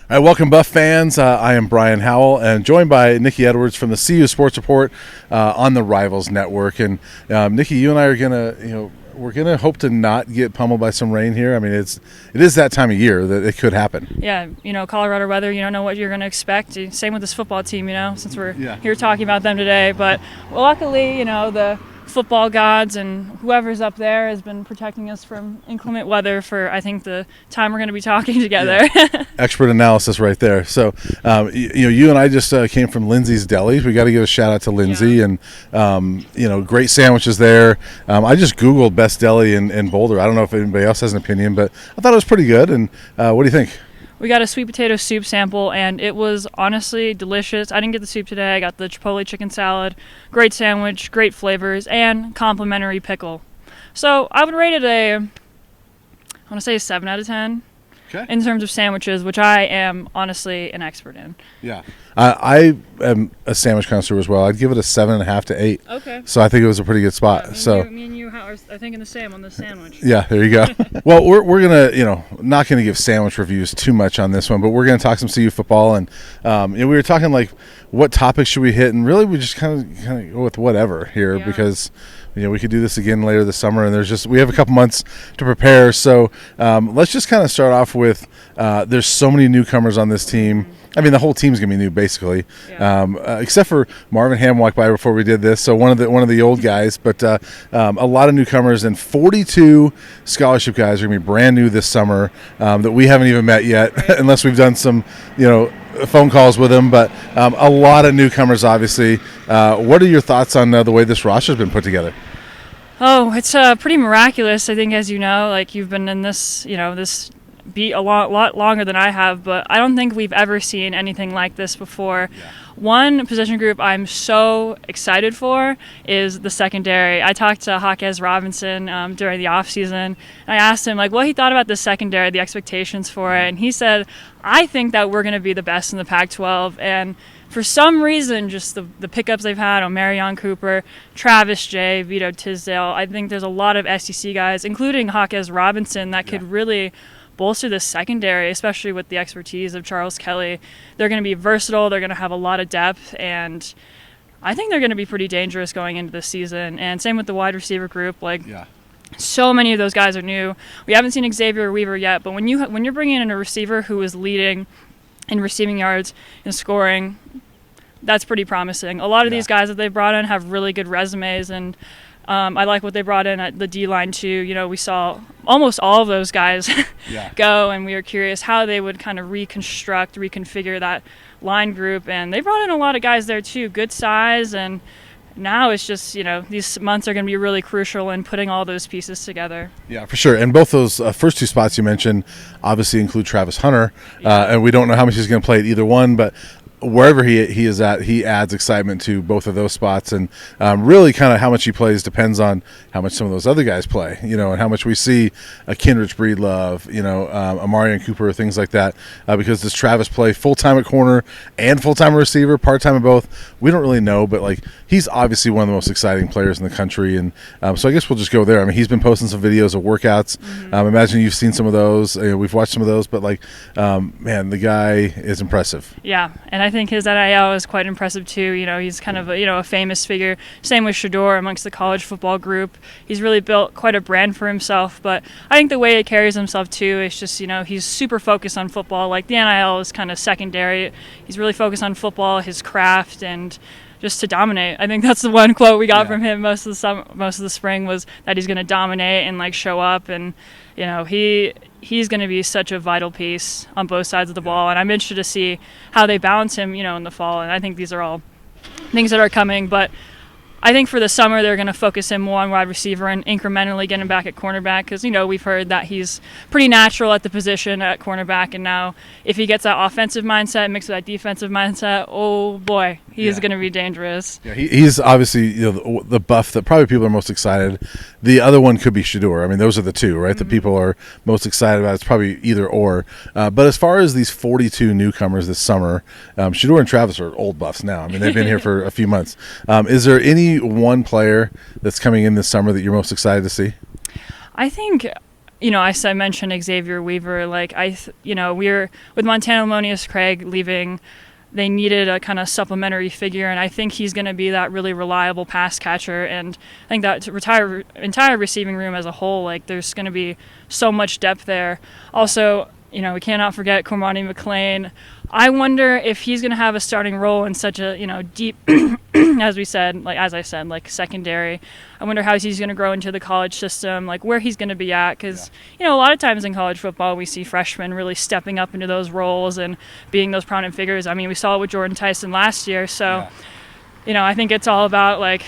All right, welcome, Buff fans. I am Brian Howell, and joined by Nikki Edwards from the CU Sports Report on the Rivals Network. And Nikki, you and I are we're gonna hope to not get pummeled by some rain here. I mean, it is that time of year that it could happen. Yeah, Colorado weather, you don't know what you're going to expect. Same with this football team, since we're here talking about them today. But luckily, the football gods and whoever's up there has been protecting us from inclement weather for, I think, the time we're going to be talking together. Yeah. Expert analysis right there. So, you and I just came from Lindsay's Deli. We got to give a shout out to Lindsay, and great sandwiches there. I just Googled best deli in Boulder. I don't know if anybody else has an opinion, but I thought it was pretty good. And what do you think? We got a sweet potato soup sample, and it was honestly delicious. I didn't get the soup today. I got the chipotle chicken salad. Great sandwich, great flavors, and complimentary pickle. So I would rate it I want to say a 7 out of 10 in terms of sandwiches, which I am honestly an expert in. Yeah. I am a sandwich connoisseur as well. I'd give it a 7.5 to 8. Okay. So I think it was a pretty good spot. Me and you are thinking the same on the sandwich. Yeah, there you go. Well, we're gonna not gonna give sandwich reviews too much on this one, but we're gonna talk some CU football, and we were talking like what topics should we hit, and really we just kind of go with whatever here because we could do this again later this summer, and we have a couple months to prepare. So let's just kind of start off with there's so many newcomers on this team. I mean, the whole team's gonna be new, basically, except for Marvin Ham walked by before we did this. So one of the old guys, but a lot of newcomers, and 42 scholarship guys are gonna be brand new this summer that we haven't even met yet, unless we've done some, phone calls with them. But a lot of newcomers, obviously. What are your thoughts on the way this roster's been put together? Oh, it's pretty miraculous. I think, as you know, like you've been in this, this beat a lot longer than I have, but I don't think we've ever seen anything like this before. Yeah. One position group I'm so excited for is the secondary. I talked to Jaquez Robinson during the offseason, and I asked him what he thought about the secondary, the expectations for it, and he said, I think that we're going to be the best in the Pac-12, and for some reason, just the pickups they've had on Marion Cooper, Travis J, Vito Tisdale, I think there's a lot of SEC guys, including Jaquez Robinson, that could really bolster the secondary, especially with the expertise of Charles Kelly. They're going to be versatile. They're going to have a lot of depth, and I think they're going to be pretty dangerous going into this season. And same with the wide receiver group. So many of those guys are new. We haven't seen Xavier Weaver yet, but when you're bringing in a receiver who is leading in receiving yards and scoring, that's pretty promising. A lot of these guys that they brought in have really good resumes, and I like what they brought in at the D-line too. We saw almost all of those guys go, and we were curious how they would kind of reconfigure that line group. And they brought in a lot of guys there too, good size. And now it's just, these months are going to be really crucial in putting all those pieces together. Yeah, for sure. And both those first two spots you mentioned obviously include Travis Hunter, and we don't know how much he's going to play at either one, but wherever he is at, he adds excitement to both of those spots, and really kind of how much he plays depends on how much some of those other guys play, and how much we see a Kindrich Breedlove, a Marion Cooper, things like that, because does Travis play full-time at corner and full-time receiver, part-time at both? We don't really know, but he's obviously one of the most exciting players in the country, and so I guess we'll just go there. I mean, he's been posting some videos of workouts. Imagine you've seen some of those. We've watched some of those, but man, the guy is impressive. Yeah, and I think his NIL is quite impressive too. He's kind of a famous figure. Same with Shador amongst the college football group. He's really built quite a brand for himself. But I think the way he carries himself too is just he's super focused on football. The NIL is kind of secondary. He's really focused on football, his craft, and just to dominate. I think that's the one quote we got from him most of the spring was that he's going to dominate and show up, and he's going to be such a vital piece on both sides of the ball, and I'm interested to see how they balance him, in the fall. And I think these are all things that are coming, but I think for the summer they're going to focus him more on wide receiver and incrementally get him back at cornerback because, we've heard that he's pretty natural at the position at cornerback, and now if he gets that offensive mindset mixed with that defensive mindset, oh boy, he is going to be dangerous. Yeah, he's obviously the buff that probably people are most excited. The other one could be Shador. I mean, those are the two, right? The people are most excited about. It's probably either or. But as far as these 42 newcomers this summer, Shador and Travis are old buffs now. I mean, they've been here for a few months. Is there any one player that's coming in this summer that you're most excited to see? I think I mentioned Xavier Weaver. Like we're with Montana Lomonius Craig leaving. They needed a kind of supplementary figure, and I think he's going to be that really reliable pass catcher. And I think that entire receiving room as a whole, like there's going to be so much depth there. Also, we cannot forget Cormani McLean. I wonder if he's going to have a starting role in such a deep, as I said, like secondary. I wonder how he's going to grow into the college system, like where he's going to be at, because a lot of times in college football we see freshmen really stepping up into those roles and being those prominent figures. I mean, we saw it with Jordan Tyson last year. So, I think it's all about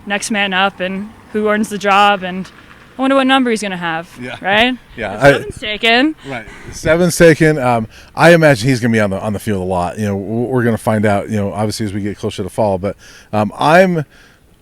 next man up and who earns the job, and I wonder what number he's going to have, right? Yeah. Seven's taken. Right. Seven's taken. I imagine he's going to be on the field a lot. We're going to find out, obviously as we get closer to fall. But I'm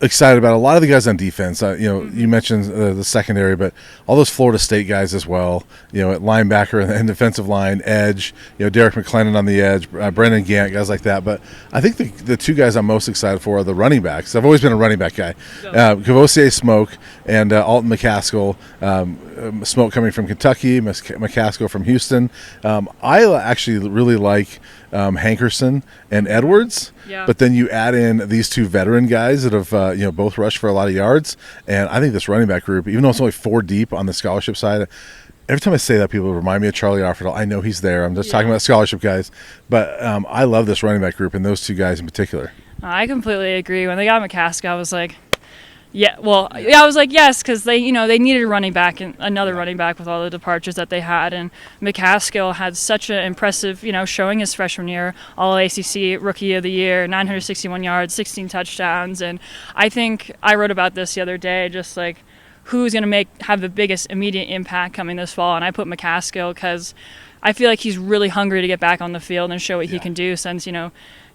excited about a lot of the guys on defense. You mentioned the secondary, but all those Florida State guys as well. At linebacker and defensive line, edge. Derek McLennan on the edge, Brendan Gant, guys like that. But I think the two guys I'm most excited for are the running backs. I've always been a running back guy. Cavossier Smoke and Alton McCaskill. Smoke coming from Kentucky, McCaskill from Houston. I actually really like Hankerson and Edwards. Yeah. But then you add in these two veteran guys that have both rushed for a lot of yards, and I think this running back group, even though it's only 4 deep on the scholarship side, every time I say that, people remind me of Charlie Offerdahl. I know he's there. I'm just talking about scholarship guys, but I love this running back group and those two guys in particular. I completely agree. When they got McCaskill, I was like, I was like, yes, because they needed a running back and another running back with all the departures that they had, and McCaskill had such an impressive, showing his freshman year, All ACC Rookie of the Year, 961 yards, 16 touchdowns, and I think I wrote about this the other day, just like who's going to have the biggest immediate impact coming this fall, and I put McCaskill because I feel like he's really hungry to get back on the field and show what he can do. Since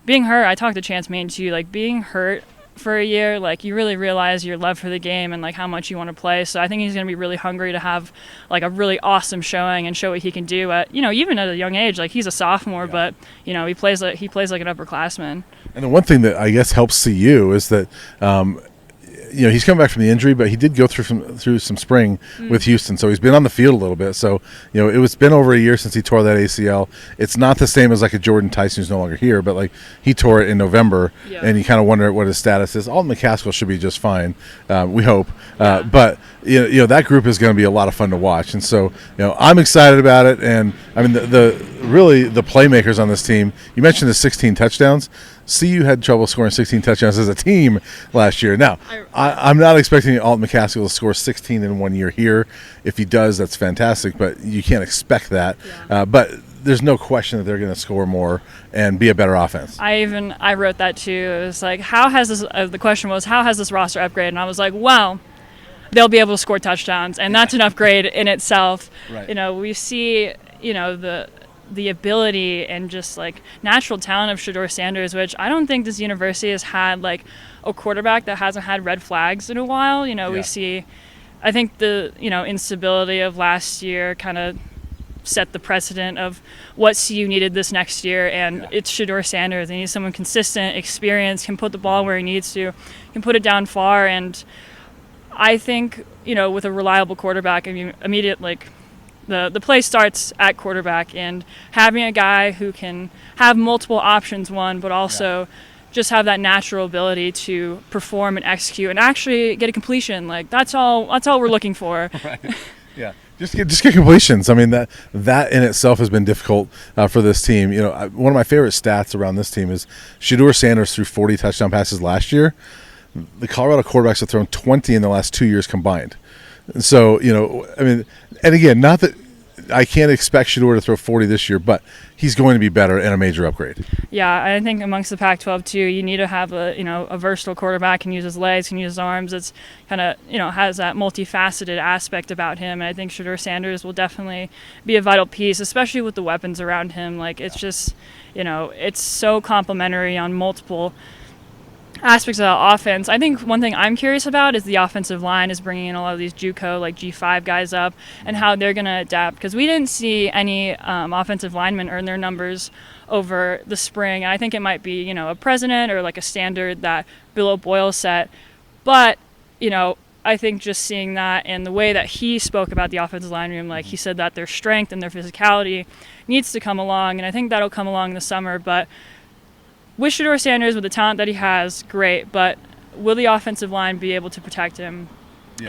being hurt, I talked to Chance Main too, like being hurt for a year, like you really realize your love for the game and like how much you want to play. So I think he's going to be really hungry to have like a really awesome showing and show what he can do at even at a young age. Like he's a sophomore, but he plays like an upperclassman. And the one thing that I guess helps CU is that he's coming back from the injury, but he did go through some spring with Houston, so he's been on the field a little bit. So it's been over a year since he tore that ACL. It's not the same as like a Jordan Tyson who's no longer here, but like he tore it in November, and you kind of wonder what his status is. Alton McCaskill should be just fine, we hope. But that group is going to be a lot of fun to watch, and so I'm excited about it. And I mean the playmakers on this team. You mentioned the 16 touchdowns. CU had trouble scoring 16 touchdowns as a team last year. Now, I'm not expecting Alton McCaskill to score 16 in 1 year here. If he does, that's fantastic, but you can't expect that. But there's no question that they're going to score more and be a better offense. I wrote that too. It was like, how has this? The question was, how has this roster upgraded? And I was like, well, they'll be able to score touchdowns, and that's an upgrade in itself. Right. We see, the ability and just like natural talent of Shedeur Sanders, which I don't think this university has had like a quarterback that hasn't had red flags in a while. We see, I think the instability of last year kind of set the precedent of what CU needed this next year, and it's Shedeur Sanders. They need someone consistent, experienced, can put the ball where he needs to, can put it down far, and I think with a reliable quarterback, I mean, the play starts at quarterback, and having a guy who can have multiple options, but also just have that natural ability to perform and execute and actually get a completion. Like that's all we're looking for. Right. Yeah. Just get completions. I mean that in itself has been difficult for this team. One of my favorite stats around this team is Shedeur Sanders threw 40 touchdown passes last year. The Colorado quarterbacks have thrown 20 in the last 2 years combined. So, I mean, and again, not that I can't expect Shedeur to throw 40 this year, but he's going to be better and a major upgrade. Yeah, I think amongst the Pac-12 too, you need to have a versatile quarterback, can use his legs, can use his arms. It's kind of has that multifaceted aspect about him, and I think Shedeur Sanders will definitely be a vital piece, especially with the weapons around him. Like it's just it's so complementary on multiple aspects of the offense. I think one thing I'm curious about is the offensive line is bringing in a lot of these JUCO, like G5 guys up, and how they're going to adapt, because we didn't see any offensive linemen earn their numbers over the spring. I think it might be, a precedent or like a standard that Bill O'Boyle set, but, I think just seeing that and the way that he spoke about the offensive line room, like he said that their strength and their physicality needs to come along, and I think that'll come along in the summer. But with Shedeur Sanders, with the talent that he has, great, but will the offensive line be able to protect him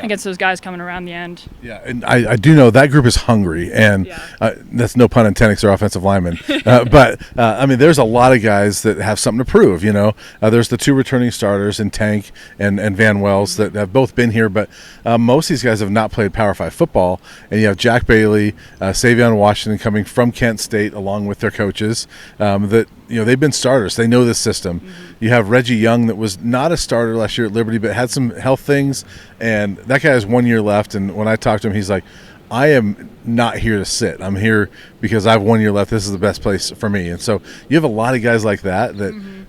against those guys coming around the end? Yeah, and I do know that group is hungry, and that's no pun intended because they're offensive linemen. But, I mean, there's a lot of guys that have something to prove, you know. There's the 2 returning starters in Tank and Van Wells that have both been here, but most of these guys have not played Power 5 football. And you have Jack Bailey, Savion Washington coming from Kent State along with their coaches that, you know, they've been starters. They know this system. You have Reggie Young that was not a starter last year at Liberty but had some health things, and that guy has 1 year left. And when I talked to him, he's like, I am not here to sit. I'm here because I have 1 year left. This is the best place for me. And so you have a lot of guys like that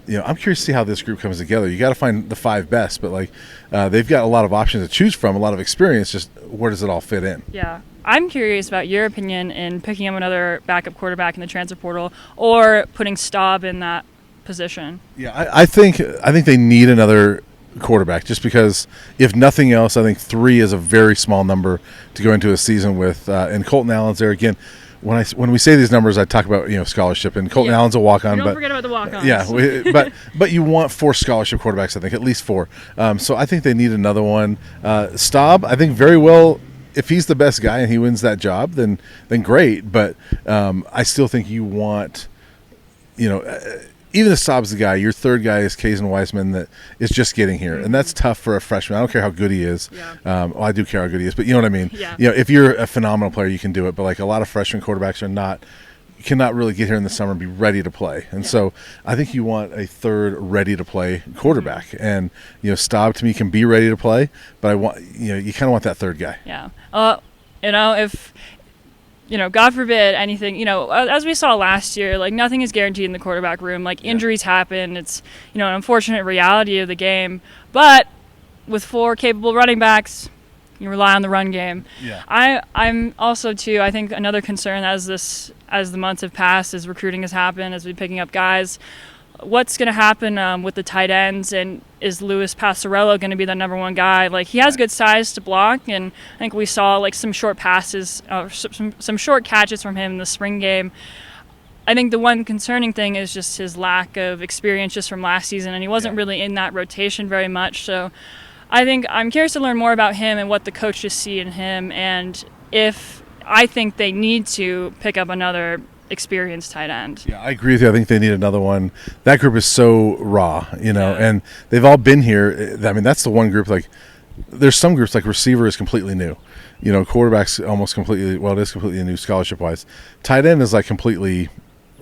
you know, I'm curious to see how this group comes together. You got to find the 5 best, but like they've got a lot of options to choose from, a lot of experience. Just where does it all fit in? Yeah. I'm curious about your opinion in picking up another backup quarterback in the transfer portal or putting Staub in that position. Yeah, I think they need another quarterback just because, if nothing else, I think 3 is a very small number to go into a season with. And Colton Allen's there again. When we say these numbers, I talk about, you know, scholarship, and Colton Allen's a walk-on. Don't forget about the walk-ons. Yeah, but you want 4 scholarship quarterbacks, I think, at least 4. So I think they need another one. Staub, I think very well. If he's the best guy and he wins that job, then great. But I still think you want, you know, even if Staub's the guy, your third guy is Kaysen Weissman that is just getting here, and that's tough for a freshman. I don't care how good he is. Well, I do care how good he is, but you know what I mean. You know, if you're a phenomenal player, you can do it. But like a lot of freshman quarterbacks cannot really get here in the summer and be ready to play. And so I think you want a third ready to play quarterback. And, you know, Staub to me can be ready to play, but you kind of want that third guy. Yeah. You know, if, you know, God forbid anything, you know, as we saw last year, like nothing is guaranteed in the quarterback room. Like injuries happen. It's, you know, an unfortunate reality of the game. But with 4 capable running backs, you rely on the run game. I'm also too. I think another concern as the months have passed, as recruiting has happened, as we're picking up guys, what's going to happen with the tight ends, and is Louis Passarello going to be the number 1 guy? Like he has good size to block, and I think we saw like some short passes, some short catches from him in the spring game. I think the one concerning thing is just his lack of experience just from last season, and he wasn't really in that rotation very much. So I think I'm curious to learn more about him and what the coaches see in him, and if I think they need to pick up another experienced tight end. Yeah, I agree with you. I think they need another one. That group is so raw, you know, and they've all been here. I mean, that's the one group, like, there's some groups, like receiver is completely new. You know, quarterback's almost completely, well, it is completely new scholarship-wise. Tight end is, like, completely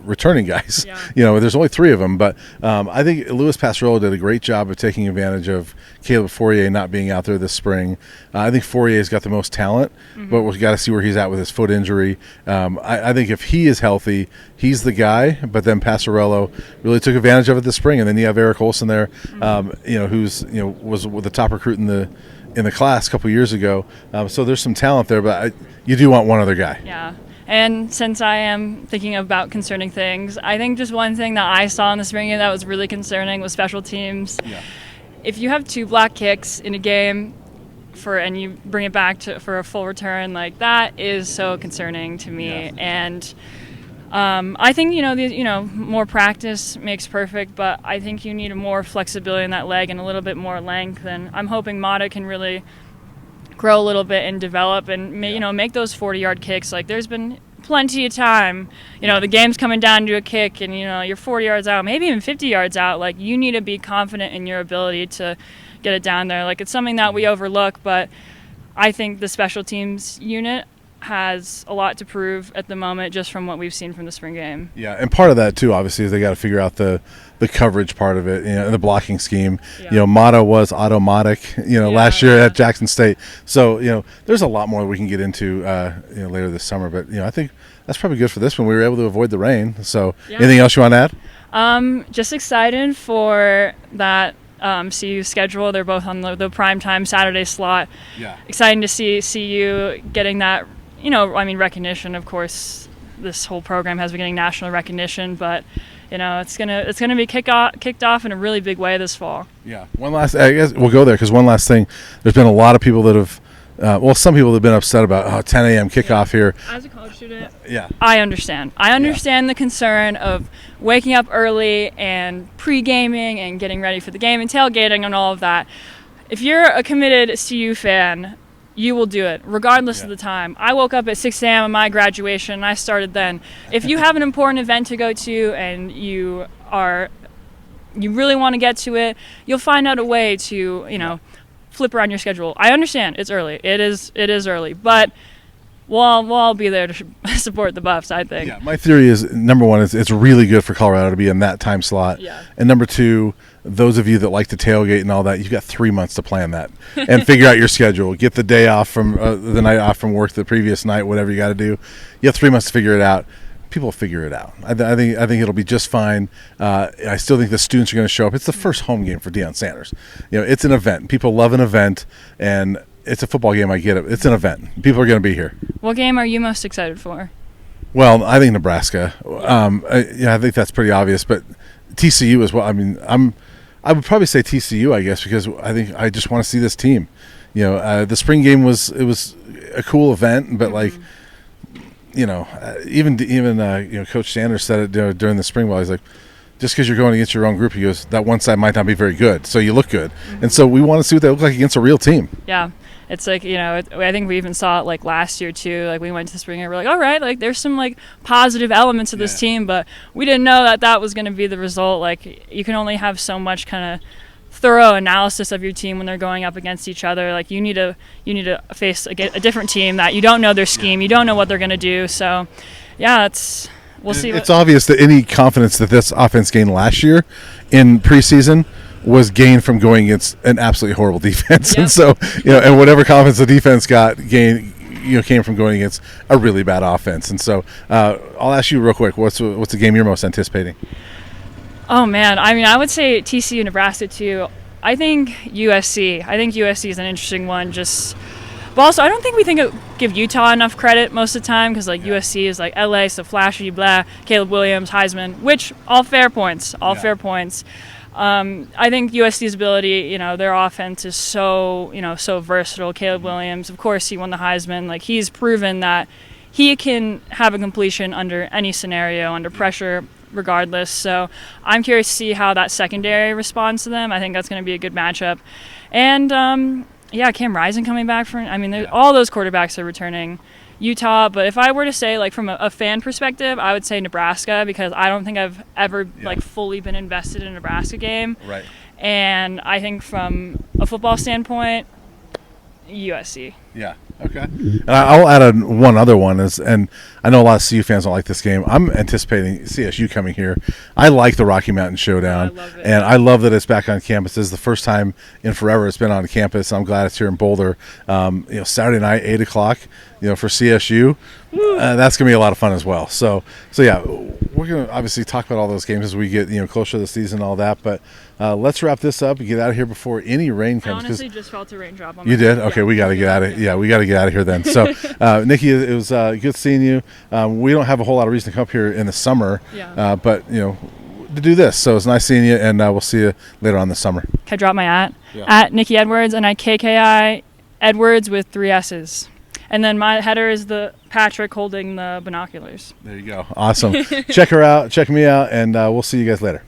returning guys. You know, there's only 3 of them, but I think Louis Passarello did a great job of taking advantage of Caleb Fourier not being out there this spring. I think Fourier's got the most talent, but we've got to see where he's at with his foot injury. I think if he is healthy, he's the guy, but then Passarello really took advantage of it this spring. And then you have Eric Olson there, you know, who's, you know, was the top recruit in the class a couple years ago. So there's some talent there, but you do want one other guy. Yeah. And since I am thinking about concerning things, I think just one thing that I saw in the spring game that was really concerning was special teams. If you have 2 block kicks in a game and you bring it back for a full return, like that is so concerning to me. And I think, you know, more practice makes perfect, but I think you need more flexibility in that leg and a little bit more length. And I'm hoping Mata can really grow a little bit and develop and you know, make those 40-yard kicks. Like there's been plenty of time, you know, the game's coming down to a kick and, you know, you're 40 yards out, maybe even 50 yards out. Like you need to be confident in your ability to get it down there. Like it's something that we overlook, but I think the special teams unit has a lot to prove at the moment just from what we've seen from the spring game. Yeah, and part of that too, obviously, is they got to figure out the coverage part of it, you know, the blocking scheme. You know, Mata was automatic, you know, last year at Jackson State. So, you know, there's a lot more we can get into, you know, later this summer. But, you know, I think that's probably good for this one. We were able to avoid the rain. So anything else you want to add? Just excited for that CU schedule. They're both on the primetime Saturday slot. Exciting to see you getting that, you know, I mean, recognition. Of course, this whole program has been getting national recognition, but It's gonna be kicked off in a really big way this fall. Yeah. I guess we'll go there because one last thing. There's been a lot of people that have. Some people have been upset about 10 a.m. kickoff here. As a college student, yeah, I understand. The concern of waking up early and pre-gaming and getting ready for the game and tailgating and all of that. If you're a committed CU fan, you will do it regardless of the time. I woke up at 6 a.m. on my graduation and I started then. If you have an important event to go to and you really want to get to it, you'll find out a way to, flip around your schedule. I understand it's early. It is early, but we'll all be there to support the Buffs, I think. Yeah, my theory is, number one, it's really good for Colorado to be in that time slot. Yeah. And number two, those of you that like to tailgate and all that, you've got 3 months to plan that and figure out your schedule. Get the day off from the night off from work the previous night, whatever you got to do. You have 3 months to figure it out. People will figure it out. I think it'll be just fine. I still think the students are going to show up. It's the first home game for Deion Sanders. It's an event. People love an event, and it's a football game. I get it. It's an event. People are going to be here. What game are you most excited for? Well, I think Nebraska. I think that's pretty obvious. But TCU as well. I mean, I would probably say TCU, I guess, because I just want to see this team. The spring game was a cool event, but even Coach Sanders said it during the spring ball. He's like, just because you're going against your own group, he goes, that one side might not be very good, so you look good. Mm-hmm. And so we want to see what they look like against a real team. Yeah. It's like, I think we even saw it like last year too. Like we went to the spring and we're like, all right, like there's some like positive elements of this team, but we didn't know that was going to be the result. Like you can only have so much kind of thorough analysis of your team when they're going up against each other. Like you need to face a different team that you don't know their scheme, you don't know what they're going to do. So yeah, we'll see. It's obvious that any confidence that this offense gained last year in preseason was gained from going against an absolutely horrible defense. Yep. And so, and whatever confidence the defense came from going against a really bad offense. And so I'll ask you real quick, what's the game you're most anticipating? Oh, man. I mean, I would say TCU, Nebraska, too. I think USC. is an interesting one. But also, I don't think we give Utah enough credit most of the time because, USC is like LA, so flashy, blah, Caleb Williams, Heisman, which all fair points. Fair points. I think USC's ability, their offense is so versatile. Caleb Williams, of course, he won the Heisman. Like, he's proven that he can have a completion under any scenario, under pressure, regardless. So I'm curious to see how that secondary responds to them. I think that's going to be a good matchup. And Cam Rising coming back all those quarterbacks are returning. Utah, but if I were to say from a fan perspective, I would say Nebraska because I don't think I've ever fully been invested in a Nebraska game. Right. And I think from a football standpoint, USC. Yeah. Okay. And I'll add one other one and I know a lot of CU fans don't like this game. I'm anticipating CSU coming here. I like the Rocky Mountain Showdown. I love it. And I love that it's back on campus. This is the first time in forever it's been on campus. I'm glad it's here in Boulder. Saturday night, 8:00, for CSU. That's going to be a lot of fun as well. So yeah, we're going to obviously talk about all those games as we get closer to the season and all that. But let's wrap this up and get out of here before any rain comes. I honestly just felt a raindrop on you my did? head. Okay, we got to get out of here. Yeah, we got to get out of here then. So, Nikki, it was good seeing you. We don't have a whole lot of reason to come up here in the summer, but to do this. So it's nice seeing you, and we'll see you later on this summer. Can I drop my at Nikki Edwards, and I KKI Edwards with 3 S's. And then my header is the Patrick holding the binoculars. There you go. Awesome. Check her out. Check me out, and we'll see you guys later.